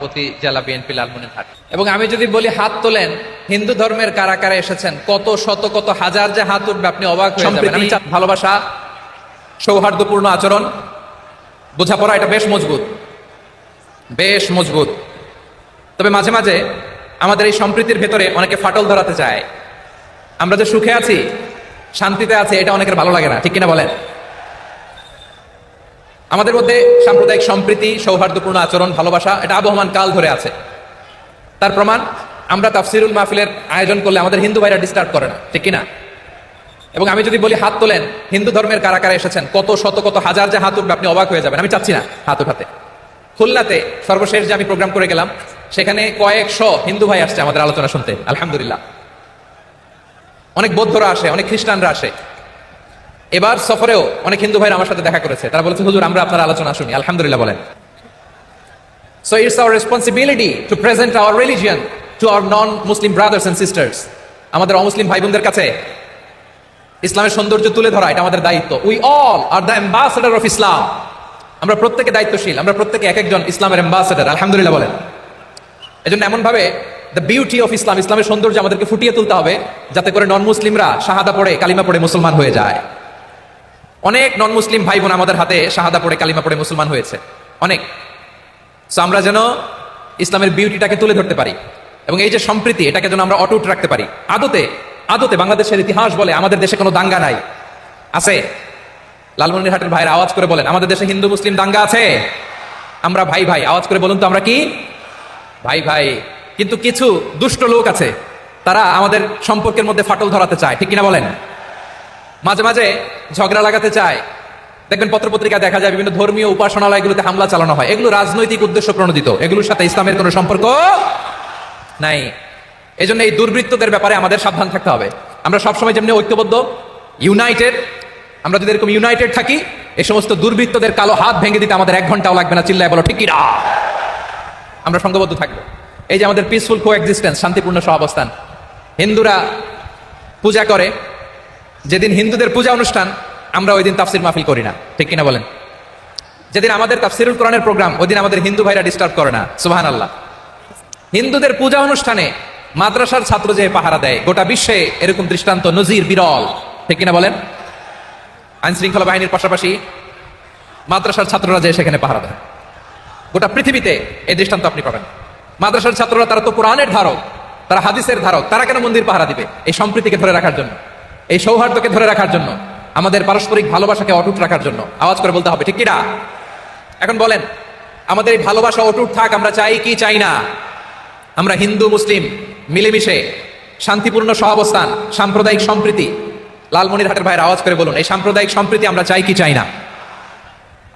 সভাপতি জেলা বিএনপি লালমনিরহাট। এবং আমি যদি বলি হাত তোলেন, হিন্দু ধর্মের কারা কারা এসেছেন, কত শত কত হাজার যে হাত উঠবে, আপনি অবাক হয়ে যাবেন। আমি ভালোবাসা, সৌহার্দ্যপূর্ণ আচরণ, বোঝাপড়া, এটা বেশ মজবুত, বেশ মজবুত। তবে মাঝে মাঝে আমাদের এই সম্প্রীতির ভেতরে অনেকে ফাটল ধরাতে চায়। আমরা যে সুখে আছি, শান্তিতে আছি, এটা অনেকের ভালো লাগে না, ঠিক কিনা বলেন? আমাদের মধ্যে সাম্প্রদায়িক সম্প্রীতি, সৌহার্দ্যপূর্ণ আচরণ, ভালোবাসা, এটা আবহমান কাল ধরে আছে। তার প্রমাণ, আমরা তাফসিরুল মাহফিলের আয়োজন করলে আমাদের হিন্দু ভাইরা ডিস্টার্ব করে না, ঠিক কিনা? এবং আমি যদি বলি হাত তোলেন, হিন্দু ধর্মের কারা কারা এসেছেন, কত শত কত হাজার যে হাত উঠবে, আপনি অবাক হয়ে যাবেন। আমি চাচ্ছি না হাত উঠাতে। খুলনাতে সর্বশেষ যে আমি প্রোগ্রাম করে গেলাম, সেখানে কয়েকশো হিন্দু ভাই আসছে আমাদের আলোচনা শুনতে, আলহামদুলিল্লাহ। অনেক বৌদ্ধরা আসে, অনেক খ্রিস্টানরা আসে। এবার সফরেও অনেক হিন্দু ভাইরা আমার সাথে দেখা করেছে। তারা বলেছে, হুজুর আমরা আপনার আলোচনা শুনি, আলহামদুলিল্লাহ বলেন। So it's our responsibility to present our religion to our non-Muslim brothers and sisters. আমাদের অমুসলিম ভাই বোনদের কাছে ইসলামের সৌন্দর্য তুলে ধরা, এটা আমাদের দায়িত্ব। We all are the ambassador of Islam. আমরা প্রত্যেকে দায়িত্বশীল, আমরা প্রত্যেকে এক একজন ইসলামের অ্যাম্বাসেডর, আলহামদুলিল্লাহ বলেন। এজন্য এমন ভাবে দ্য বিউটি অফ ইসলাম, ইসলামের সৌন্দর্য আমাদেরকে ফুটিয়ে তুলতে হবে, যাতে করে নন মুসলিমরা শাহাদা পড়ে, কালিমা পড়ে মুসলমান হয়ে যায়। অনেক নন মুসলিম ভাই বোন আমাদের হাতে শাহাদা পড়ে, কালিমা পড়ে মুসলমান হয়েছে, অনেক। সো আমরা যেন ইসলামের বিউটিটাকে তুলে ধরতে পারি, এবং এই যে সম্প্রীতি, এটাকে যেন আমরা অটুট রাখতে পারি। আদতে আদতে বাংলাদেশের ইতিহাস বলে আমাদের দেশে কোনো দাঙ্গা নাই, আছে? লালমনিরহাটের ভাইরা আওয়াজ করে বলেন, আমাদের দেশে হিন্দু মুসলিম দাঙ্গা আছে? আমরা ভাই ভাই, আওয়াজ করে বলুন তো, আমরা কি ভাই ভাই? কিন্তু কিছু দুষ্ট লোক আছে, তারা আমাদের সম্পর্কের মধ্যে ফাটল ধরাতে চায়, ঠিক কিনা বলেন? মাঝে মাঝে ঝগড়া লাগাতে চায়। দেখবেন পত্রপত্রিকা দেখা যায়, বিভিন্ন ধর্মীয় উপাসনালয়গুলোতে হামলা চালানো হয়। এগুলো রাজনৈতিক উদ্দেশ্য প্রণোদিত, এগুলোর সাথে ইসলামের কোনো সম্পর্ক নাই। এই জন্য এই দুর্বৃত্তদের ব্যাপারে আমাদের সাবধান থাকতে হবে। আমরা সবসময় যেমনি ঐক্যবদ্ধ, ইউনাইটেড, আমরা যদি এরকম ইউনাইটেড থাকি, এই সমস্ত দুর্বৃত্তদের কালো হাত ভেঙে দিতে আমাদের 1 ঘন্টাও লাগবে না। চিল্লায় বলো ঠিক কিনা? আমরা সংঘবদ্ধ থাকবো। এই যে আমাদের পিসফুল কোএক্সিস্টেন্স, শান্তিপূর্ণ সহাবস্থান। হিন্দুরা পূজা করে, যেদিন হিন্দুদের পূজা অনুষ্ঠান, আমরা ওই দিন তাফসির মাহফিল করি না, ঠিক কিনা বলেন? যেদিন আমাদের তাফসিরুল কোরআনের প্রোগ্রাম, ওই দিন আমাদের হিন্দু ভাইরা ডিস্টার্ব করে না, সুবহানাল্লাহ। হিন্দুদের পূজা অনুষ্ঠানে মাদ্রাসার ছাত্র যে পাহারা দেয়, গোটা বিশ্বে এরকম দৃষ্টান্ত নজির বিরল, ঠিক কিনা বলেন? আইন শৃঙ্খলা বাহিনীর পাশাপাশি মাদ্রাসার ছাত্ররা যে সেখানে পাহারা দেয়, গোটা পৃথিবীতে এই দৃষ্টান্ত আপনি পাবেন। মাদ্রাসার ছাত্ররা, তারা তো কোরআনের ধারক, তারা হাদিসের ধারক, তারা কেন মন্দির পাহারা দিবে? এই সম্প্রীতিকে ধরে রাখার জন্য, এই সৌহার্দ্যকে ধরে রাখার জন্য, আমাদের পারস্পরিক ভালোবাসাকে অটুট রাখার জন্য। আওয়াজ করে বলতে হবে ঠিক কিনা? এখন বলেন, আমাদের এই ভালোবাসা অটুট থাক, আমরা চাই কি চাই না? আমরা হিন্দু মুসলিম মিলেমিশে শান্তিপূর্ণ সহাবস্থান, সাম্প্রদায়িক সম্প্রীতি। লালমনিরহাটের ভাইয়ের আওয়াজ করে বলুন, এই সাম্প্রদায়িক সম্প্রীতি আমরা চাই কি চাই না?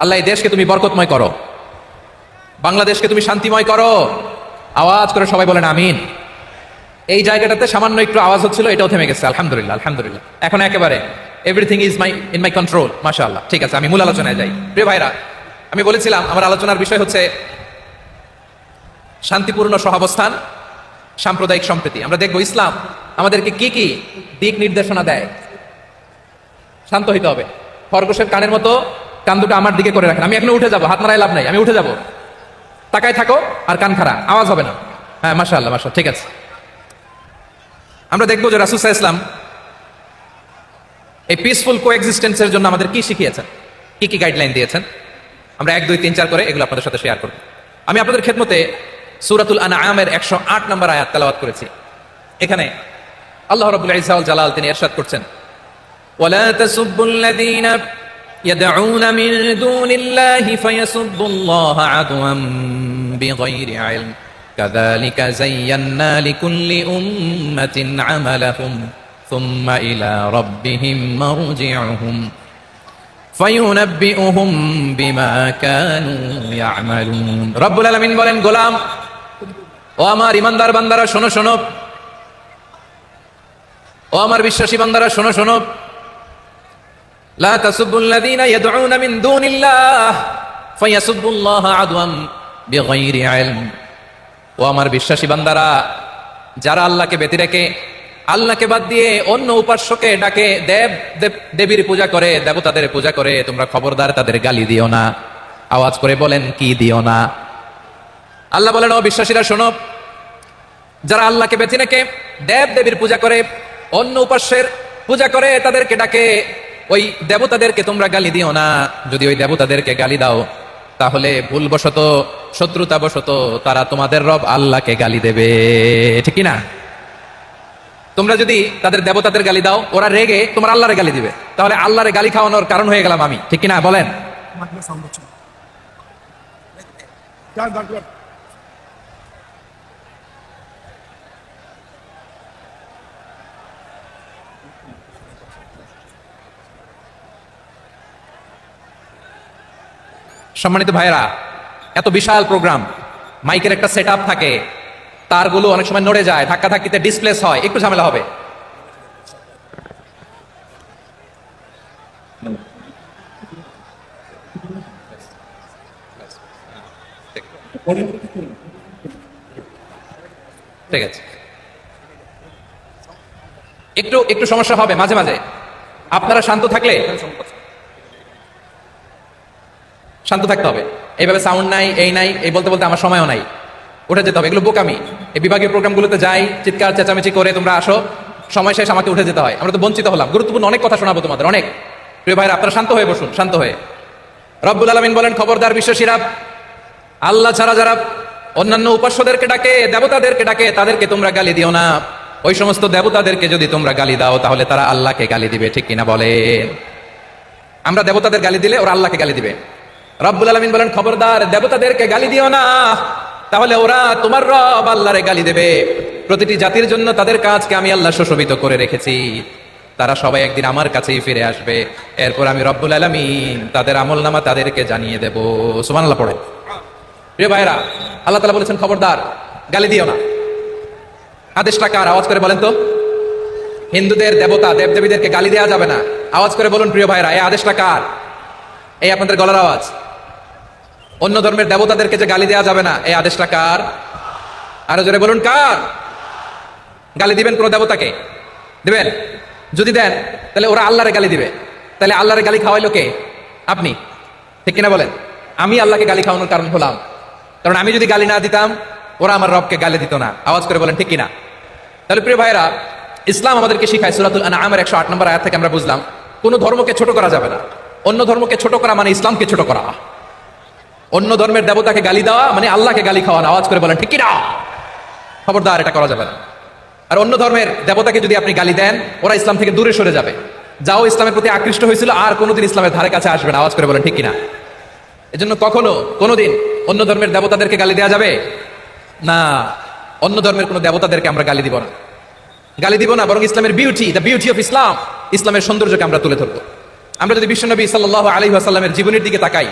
আল্লাহ এই দেশকে তুমি বরকতময় করো, বাংলাদেশকে তুমি শান্তিময় করো। আওয়াজ করে সবাই বলেন আমিন। এই জায়গাটাতে সামান্য একটু আওয়াজ হচ্ছিল, এটাও থেমে গেছে, আলহামদুলিল্লাহ আলহামদুলিল্লাহ। এখন একেবারে everything is in my control, মাশাআল্লাহ। ঠিক আছে, আমি মূল আলোচনায় যাই। প্রিয় ভাইরা, আমি বলেছিলাম আমার আলোচনার বিষয় হচ্ছে শান্তিপূর্ণ সহাবস্থান, সাম্প্রদায়িক সম্প্রীতি। আমরা দেখবো ইসলাম আমাদেরকে কি কি দিক নির্দেশনা দেয়। শান্ত হইতে হবে, খরগোশের কানের মতো কান দুটো আমার দিকে করে রাখেন। আমি এখনো উঠে যাবো, হাত নাড়ায় লাভ নাই, আমি উঠে যাবো। তাকায় থাকো আর কান খাড়া, আওয়াজ হবে না। হ্যাঁ, মাশাআল্লাহ মাশাআল্লাহ, ঠিক আছে। আমরা দেখবো যে রাসূল সাল্লাল্লাহু আলাইহি ওয়াসাল্লাম এই পিসফুল কোএক্সিস্টেন্সের জন্য আমাদের কি শিখিয়েছেন, কি কি গাইডলাইন দিয়েছেন। আমরা 1, 2, 3, 4 করে এগুলো আপনাদের সাথে শেয়ার করব। আমি আপনাদের খেদমতে সূরাতুল আনআমের 108 নম্বর আয়াত তেলাওয়াত করেছি। এখানে আল্লাহ রাব্বুল ইজ্জা ওয়াল জালাল তিনি ইরশাদ করছেন, ওয়ালা তাসুবুল্লাযীনা ইয়াদউনা মিন দুনিল্লাহি ফায়াসুবুল্লাহা আদওয়াম বিগাইরি ইলম কাযালিকা যায়্যান্না লিকুল্লি উম্মাতিন আমালাহুম সুম্মা ইলা রাব্বিহিম মারজিউহুম ফায়ুনাব্বিউহুম বিমা কানু ইয়ামালুন। রব্বুল আলামিন বলেন, গোলাম, ও আমার ইমানদার বান্দারা শোনো শোনো, ও আমার বিশ্বাসী বান্দারা শোনো শোনো, লা তাসুবুল্লাযীনা ইয়াদউনা মিন দুনিল্লাহ ফায়াসুবুল্লাহা আদওয়াম বিগাইরি ইলম। ও আমার বিশ্বাসী বান্দারা, যারা আল্লাহকে ব্যতি রেখে, আল্লাহকে বাদ দিয়ে অন্য উপাস্যকে ডাকে, দেবীর পূজা করে, দেবতাদের পূজা করে, তোমরা খবরদার তাদের গালি দিও না। আওয়াজ করে বলেন, কি দিও না? আল্লাহ বলেন, ও বিশ্বাসীরা শোনো, যারা আল্লাহকে বেছে রেখে দেব দেবীর পূজা করে, অন্য উপাস্যের পূজা করে, তাদেরকে ডাকে, ওই দেবতাদেরকে তোমরা গালি দিও না। যদি ওই দেবতাদেরকে গালি দাও তাহলে ভুলবশত, শত্রুতাবশত তারা তোমাদের রব আল্লাহকে গালি দেবে, ঠিক কি না? তোমরা যদি তাদের দেবতাদের গালি দাও, ওরা রেগে তোমার আল্লাহরে গালি দিবে, তাহলে আল্লাহরে গালি খাওয়ানোর কারণ হয়ে গেলাম আমি, ঠিক কি না বলেন? সম্মানিত ভাইয়েরা, এত বিশাল প্রোগ্রাম, মাইকের একটা সেট আপ থাকে, তারগুলো অনেক সময় নড়ে যায়, ধাক্কা ধাক্কিতে ডিসপ্লেস হয়, একটু ঝামেলা হবে। ঠিক আছে, একটু একটু সমস্যা হবে মাঝে মাঝে। আপনারা শান্ত থাকলে, শান্ত থাকতে হবে। এইভাবে সাউন্ড নাই, এই নাই, এই বলতে বলতে আমার সময়ও নাই, উঠে যেতে হবে। এগুলো বোকামি। এই বিভাগীয় প্রোগ্রামগুলোতে যাই, চিৎকার চেঁচামেচি করে তোমরা আসো, সময় শেষ আমাকে উঠে যেতে হয়, আমরা তো বঞ্চিত হলাম। গুরুত্বপূর্ণ অনেক কথা শোনাবো তোমাদের, অনেক। প্রিয় ভাইরা, আপনারা শান্ত হয়ে বসুন, শান্ত হয়ে। রব্বুল আলামিন বলেন, খবরদার বিশ্বাসীরা, আল্লাহ ছাড়া যারা অন্যান্য উপাস্যদেরকে ডাকে, দেবতাদেরকে ডাকে, তাদেরকে তোমরা গালি দিও না। ওই সমস্ত দেবতাদেরকে যদি তোমরা গালি দাও তাহলে তারা আল্লাহকে গালি দিবে, ঠিক কিনা বলেন? আমরা দেবতাদের গালি দিলে ওরা আল্লাহকে গালি দিবে। রব্বুল আলামিন বলেন, খবরদার দেবতাদেরকে গালি দিও না, তাহলে ওরা তোমার রব আল্লাহরে গালি দেবে। প্রতিটি জাতির জন্য তাদের কাজকে আমি আল্লাহ সুশোভিত করে রেখেছি, তারা সবাই একদিন আমার কাছেই ফিরে আসবে। এরপর আমি রব্বুল আলামিন তাদের আমলনামা তাদেরকে জানিয়ে দেব। সুবহানাল্লাহ পড়ে। প্রিয় ভাইরা, আল্লাহ তাআলা বলেছেন, খবরদার গালি দিও না। আদেশটা কার? আওয়াজ করে বলেন তো। হিন্দুদের দেবতা দেবদেবীদেরকে গালি দেওয়া যাবে না। আওয়াজ করে বলুন প্রিয় ভাইরা, এই আদেশটা কার? এই আপনাদের গলার আওয়াজ। অন্য ধর্মের দেবতাদেরকে যে গালি দেওয়া যাবে না, এই আদেশটা কার? আরো জোরে বলুন, কার? গালি দিবেন কোন দেবতাকে? দিবেন? যদি দেন তাহলে ওরা আল্লাহরে গালি দিবে। তাহলে আল্লাহরে গালি খাওয়াইলো কে? আপনি, ঠিক কিনা বলেন? আমি আল্লাহকে গালি খাওয়ানোর কারণ হলাম, কারণ আমি যদি গালি না দিতাম ওরা আমার রবকে গালি দিত না। আওয়াজ করে বলেন, ঠিক কিনা? তাহলে প্রিয় ভাইরা, ইসলাম আমাদেরকে শিখায়, সূরাতুল আনআমের 108 নম্বর আয়াত থেকে আমরা বুঝলাম, কোন ধর্মকে ছোট করা যাবে না। অন্য ধর্মকে ছোট করা মানে ইসলামকে ছোট করা। অন্য ধর্মের দেবতাকে গালি দেওয়া মানে আল্লাহকে গালি খাওয়ানো। আওয়াজ করে বলেন, ঠিক কিনা? খবরদার, এটা করা যাবে না। আর অন্য ধর্মের দেবতাকে যদি আপনি গালি দেন, ওরা ইসলাম থেকে দূরে সরে যাবে। যাও ইসলামের প্রতি আকৃষ্ট হয়েছিল আর কোনোদিন ইসলামের ধারে কাছে আসবে না। আওয়াজ করে বলেন, ঠিক কিনা? এজন্য কখনো কোনোদিন অন্য ধর্মের দেবতাদেরকে গালি দেওয়া যাবে না। অন্য ধর্মের কোনো দেবতাদেরকে আমরা গালি দিব না, গালি দিব না, বরং ইসলামের beauty, the beauty of Islam, ইসলামের সৌন্দর্যকে আমরা তুলে ধরবো। আমরা যদি বিশ্বনবী সাল্লাল্লাহু আলাইহি ওয়াসাল্লামের জীবনের দিকে তাকাই,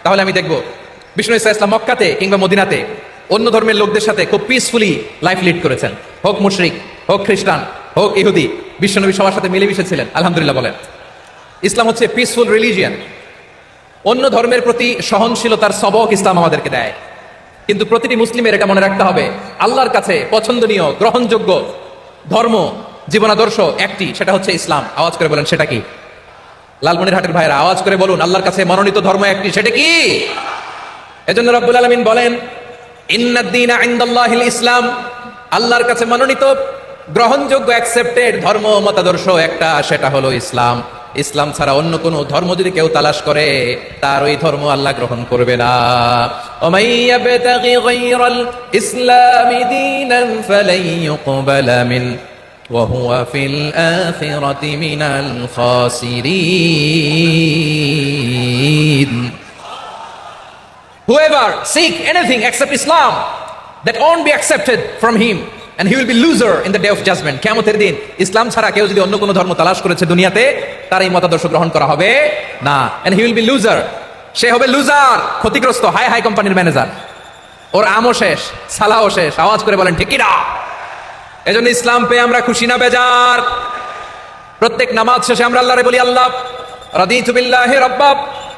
তাহলে আমি দেখবো বিষ্ণু ইসা ইসলাম মক্কাতে কিংবা মদিনাতে অন্য ধর্মের লোকদের সাথে খুব পিসফুলি লাইফ লিড করেছেন। হোক মুশরিক, হোক খ্রিস্টান, হোক ইহুদি, বিশ্বনবী সবার সাথে মিলেমিশে ছিলেন। আলহামদুলিল্লাহ বলেন। ইসলাম হচ্ছে পিসফুল রিলিজিয়ান। অন্য ধর্মের প্রতি সহনশীলতার সবক ইসলাম আমাদেরকে দেয়। কিন্তু প্রতিটি মুসলিমের এটা মনে রাখতে হবে, আল্লাহর কাছে পছন্দনীয়, গ্রহণযোগ্য ধর্ম, জীবনাদর্শ একটি, সেটা হচ্ছে ইসলাম। আওয়াজ করে বলেন, সেটা কি? লালমনিরহাটের ভাইরা, আওয়াজ করে বলুন, আল্লাহর কাছে মনোনীত ধর্ম একটি, সেটা কি? এজন্য রব্বুল আলামিন বলেন, ইন্নাদ-দীনা ইনদাল্লাহিল ইসলাম, আল্লাহর কাছে মনোনীত, গ্রহণযোগ্য, অ্যাকসেপ্টেড ধর্ম, মতাদর্শ একটা, সেটা হলো ইসলাম। ইসলাম ছাড়া অন্য কোনো ধর্ম যদি কেউ তালাশ করে, তার ওই ধর্ম আল্লাহ গ্রহণ করবে না। ওমাই ইয়াবতাগি গায়রাল ইসলামি দীনান ফালাই ইউকবালা মিন ওয়া হুয়া ফিল আখিরাতি মিনাল খাসিরিন। Whoever seek anything except Islam, that won't be accepted from him, and he will be loser in the day of judgment. কিয়ামতের দিন ইসলাম ছাড়া কেউ যদি অন্য কোনো ধর্ম তালাশ করেছে দুনিয়াতে, তার এই মতাদর্শ গ্রহণ করা হবে না, and he will be loser. সে হবে লুজার, ক্ষতিগ্রস্ত, হাই হাই কোম্পানির ম্যানেজার। ওর আমও শেষ, সালাও শেষ। আওয়াজ করে বলেন, ঠিক কি না? এজন্য ইসলাম পেয়ে আমরা খুশি না বেজার? প্রত্যেক নামাজ শেষে আমরা আল্লাহরে বলি, আল্লাহ রাদিতু বিল্লাহি রাব্বা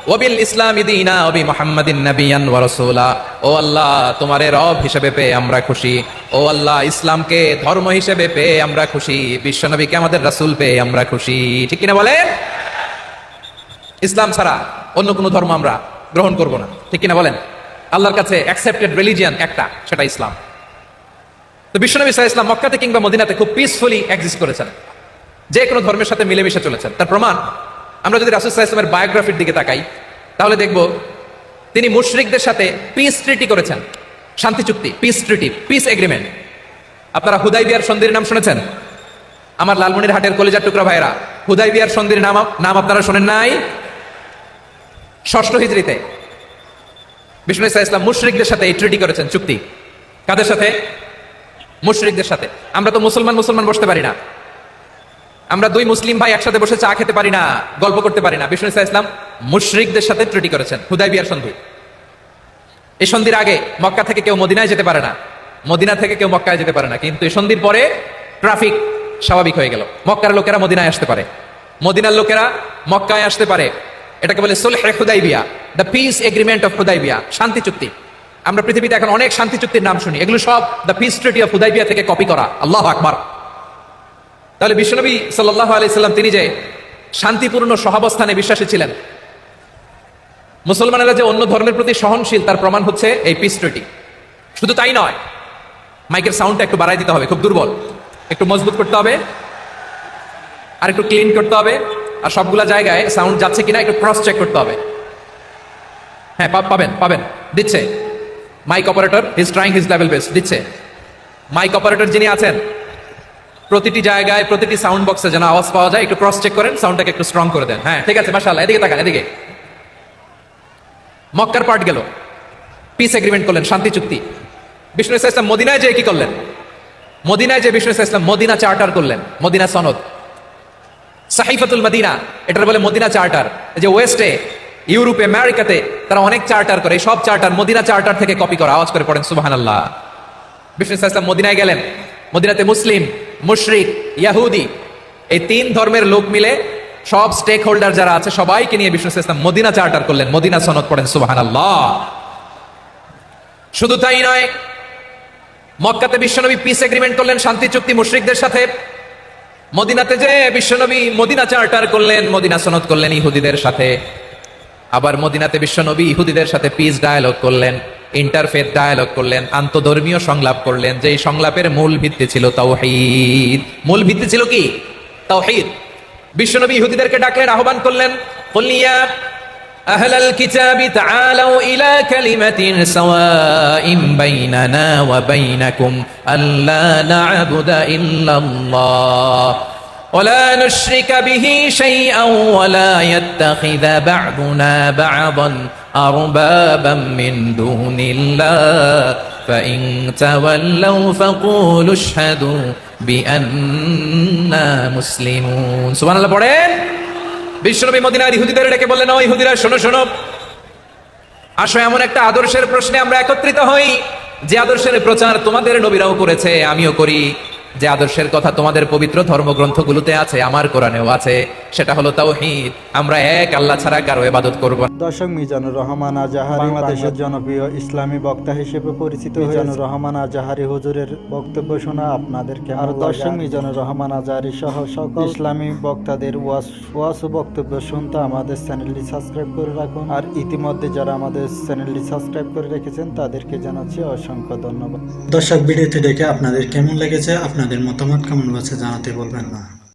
ওয়া বিল ইসলামি দীনা ওয়া বি মুহাম্মাদিন নাবিয়ান ওয়া রাসূলা। ও আল্লাহ, তোমারে রব হিসেবে পেয়ে আমরা খুশি। ও আল্লাহ, ইসলামকে ধর্ম হিসেবে পেয়ে আমরা খুশি। বিশ্বনবীকে আমাদের রাসূল পেয়ে আমরা খুশি। ঠিক কিনা বলেন? ইসলাম ছাড়া অন্য কোনো ধর্ম আমরা গ্রহণ করব না। ঠিক কিনা বলেন? আল্লাহর কাছে অ্যাকসেপ্টেড রিলিজিয়ান একটা, সেটা ইসলাম। তো বিশ্বনবী সাল্লাল্লাহু আলাইহি ওয়াসাল্লাম মক্কাতে কিংবা মদিনাতে খুব পিসফুলি এক্সিস্ট করেছেন, যে কোনো ধর্মের সাথে মিলেমিশে চলেছেন। তার প্রমাণ আমরা যদি রাসূল সাল্লাল্লাহু আলাইহি ওয়াসাল্লামের বায়োগ্রাফির দিকে তাকাই, তাহলে দেখব তিনি মুশরিকদের সাথে পিস ট্রিটি করেছেন, শান্তি চুক্তি, পিস ট্রিটি, পিস এগ্রিমেন্ট। আপনারা হুদাইবিয়ার সন্ধির নাম শুনেছেন? আমার লালমনিরহাটের কলিজার টুকরা ভাইরা, হুদাইবিয়ার সন্ধির নাম আপনারা শোনেন নাই? ষষ্ঠ হিজরিতে বিষ্ণু ইসা ইসলাম মুশরিকদের সাথে এই ট্রিটি করেছেন, চুক্তি। কাদের সাথে? মুশরিকদের সাথে। আমরা তো মুসলমান বসতে পারি না, আমরা দুই মুসলিম ভাই একসাথে বসে চা খেতে পারি না, গল্প করতে পারি না। বিষ্ণু ইসা ইসলাম মুশরিকদের সাথে ট্রিটি করেছেন, হুদাইবিয়ার সন্ধি। এই সন্ধির আগে মক্কা থেকে কেউ মদিনায় যেতে পারে না, মদিনা থেকে কেউ মক্কায় যেতে পারে না। কিন্তু এই সন্ধির পরে ট্রাফিক স্বাভাবিক হয়ে গেল, মক্কার লোকেরা মদিনায় আসতে পারে, মদিনার লোকেরা মক্কায় আসতে পারে। এটাকে বলে সুলহে Hudaibiya, the peace agreement of Hudaibiya, শান্তি চুক্তি। আমরা পৃথিবীতে এখন অনেক শান্তি চুক্তির নাম শুনি, এগুলো সব the piece treaty of Hudaibiya থেকে কপি করা। আল্লাহু আকবার। তাহলে বিশ্বনবী সাল্লাল্লাহু আলাইহি সাল্লাম তিনি যে শান্তিপূর্ণ সহাবস্থানে বিশ্বাসী ছিলেন, মুসলমানেরা যে অন্য ধর্মের প্রতি সহনশীল, তার প্রমাণ হচ্ছে এই পিস ট্রিটি। শুধু তাই নয়, মাইকের সাউন্ডটা একটু বাড়াই দিতে হবে, খুব দুর্বল, একটু মজবুত করতে হবে, আর একটু ক্লিন করতে হবে, আর সবগুলা জায়গায় সাউন্ড যাচ্ছে কিনা একটু ক্রস চেক করতে হবে। হ্যাঁ, পাবেন দিচ্ছে mike operator, is trying his level best, দিচ্ছে। মাইক অপারেটর যিনি আছেন, প্রতিটি জায়গায় প্রতিটি সাউন্ড বক্সে যেন আওয়াজ পাওয়া যায়, একটু ক্রস চেক করেন, সাউন্ডটাকে একটু স্ট্রং করে দেন। হ্যাঁ, ঠিক আছে, মাশাআল্লাহ। এদিকে তাকান, এদিকে। মক্কার পার্ট গেল, পিস এগ্রিমেন্ট করলেন, শান্তি চুক্তি। বিষ্ণু ইসা ইসলাম মদিনায় যে কি করলেন? মদিনায় যে বিষ্ণু ইসা ইসলাম মদিনা চার্টার করলেন, মদিনা সনদ, সাহিফাতুল মদিনা, এটার বলে মদিনা চার্টার। যে ওয়েস্টে, ইউরোপে, আমেরিকাতে তারা অনেক চার্টার করে, সব চার্টার মদিনা চার্টার থেকে কপি করা। আওয়াজ করে পড়েন সুবহানাল্লাহ। বিষ্ণু ইসা ইসলাম মদিনায় গেলেন, মদিনাতে মুসলিম, মুশরিক, ইয়াহুদি, এই তিন ধর্মের লোক মিলে সব স্টেক হোল্ডার যারা আছে সবাইকে নিয়ে বিষ্ণু ইসা ইসলাম মদিনা চার্টার করলেন, মদিনা সনদ, পড়েন সুবহানাল্লাহ। শুধু তাই নয়, মক্কাতে বিশ্বনবী পিস এগ্রিমেন্ট করলেন, শান্তি চুক্তি মুশরিকদের সাথে। মদিনাতে যে বিশ্বনবী মদিনা চার্টার করলেন, মদিনা সনদ করলেন ইহুদিদের সাথে। আবার মদিনাতে বিশ্বনবী ইহুদিদের সাথে পিস ডায়ালগ করলেন, ইন্টারফেথ ডায়ালগ করলেন, আন্তধর্মীয় সংলাপ করলেন, যেই সংলাপের মূল ভিত্তি ছিল তাওহীদ। মূল ভিত্তি ছিল কি? তাওহীদ। বিশ্বনবী ইহুদিদেরকে ডাকলেন, আহ্বান করলেন, কুল ইয়া আহলাল কিতাবি তাআলাউ ইলা কালিমাতিন সাওয়াইন বাইনানা ওয়া বাইনাকুম আল্লা না'বুদা ইল্লাল্লাহ ওয়ালা নুশরিকা বিহি শাইআন ওয়ালা ইয়াত্তাখিযা বা'দুনা বা'দান আরবাবাম মিন দুনিল্লাহ ফাইন তাওয়াল্লাউ ফাকুলু আশহাদু বিআন্না মুসলিমুন। সুবহানাল্লাহ পড়েন। বিশ্বনবী মদিনার ইহুদিদের ডেকে বললেন, ও ইহুদিরা, শোনো, আসো এমন একটা আদর্শের প্রশ্নে আমরা একত্রিত হই, যে আদর্শের প্রচার তোমাদের নবীরাও করেছে, আমিও করি। যে আদর্শের কথা তোমাদের পবিত্র ধর্মগ্রন্থগুলোতে আছে, আমার কোরআনেও আছে, সেটা হলো তাওহীদ। আমরা এক আল্লাহ ছাড়া কারো ইবাদত করব না। দর্শক, মিজানুর রহমান আজাহারি বাংলাদেশের জনপ্রিয় ইসলামী বক্তা হিসেবে পরিচিত। মিজানুর রহমান আজাহারি হুজুরের বক্তব্য শোনা আপনাদেরকে আর দর্শক, মিজানুর রহমান আজাহারি সহ সকল ইসলামী বক্তাদের ওয়াজ ও বক্তব্য শুনতে আমাদের চ্যানেলটি সাবস্ক্রাইব করে রাখুন। আর ইতিমধ্যে যারা আমাদের চ্যানেলটি সাবস্ক্রাইব করে রেখেছেন তাদেরকে জানাচ্ছি অসংখ্য ধন্যবাদ। দর্শক, ভিডিওটি দেখে আপনাদের কেমন লেগেছে, আপনাদের মতামত কমেন্ট বক্সে জানাতে বলবেন না।